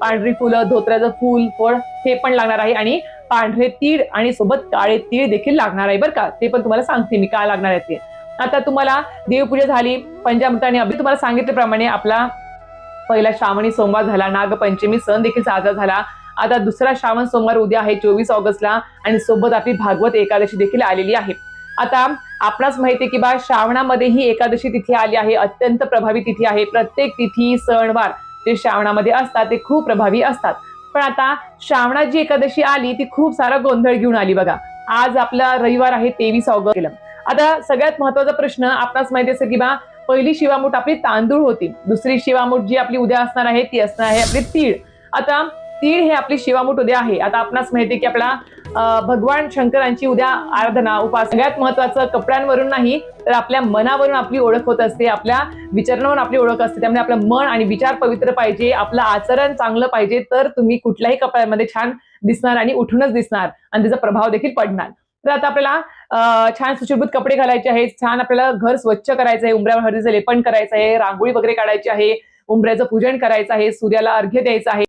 पांढरी फुलं, धोत्र्याचं फूल, फळ हे पण लागणार आहे आणि पांढरे तीळ आणि सोबत काळे तीळ देखील लागणार आहे बरं का. ते पण तुम्हाला सांगते मी काय लागणार आहे ते. आता तुम्हाला देवपूजा झाली, पंचामृताने अगदी तुम्हाला सांगितल्याप्रमाणे आपला पहिला श्रावणी सोमवार झाला, नागपंचमी सण देखील साजरा झाला. आता दुसरा श्रावण सोमवार उद्या आहे 24 ऑगस्टला आणि सोबत आपली भागवत एकादशी देखील आलेली आहे. आता आपणास माहिती आहे की बा श्रावणामध्ये ही एकादशी तिथी आली आहे, अत्यंत प्रभावी तिथी आहे. प्रत्येक तिथी सणवार जे श्रावणामध्ये असतात ते खूप प्रभावी असतात. पण आता श्रावणात जी एकादशी आली ती खूप सारा गोंधळ घेऊन आली बघा. आज आपला रविवार आहे 23 ऑगस्ट. आता सगळ्यात महत्वाचा प्रश्न आपणास माहिती असेल की बा पहिली शिवामूठ आपली तांदूळ होती, दुसरी शिवामूठ जी आपली उद्या असणार आहे ती असणार आहे आपली तीळ. आता तीळ हे आपली शिवामूठ उद्या आहे. आता आपणास माहिती की आपला भगवान शंकरांची उद्या आराधना उपासना. सगळ्यात महत्वाचं कपड्यांवरून नाही तर आपल्या मनावरून आपली ओळख होत असते, आपल्या विचारांवरून आपली ओळख असते. त्यामुळे आपलं मन आणि विचार पवित्र पाहिजे, आपलं आचरण चांगलं पाहिजे, तर तुम्ही कुठल्याही कपड्यांमध्ये छान दिसणार आणि उठूनच दिसणार आणि त्याचा प्रभाव देखील पडणार. तर आता आपल्याला छान सुशोभित कपडे घालायचे आहेत, छान आपल्याला घर स्वच्छ करायचं आहे, उंबऱ्यावर हळदीचं लेपन करायचं आहे, रांगोळी वगैरे काढायची आहे, उंबऱ्याचं पूजन करायचं आहे, सूर्याला अर्घ्य द्यायचं आहे.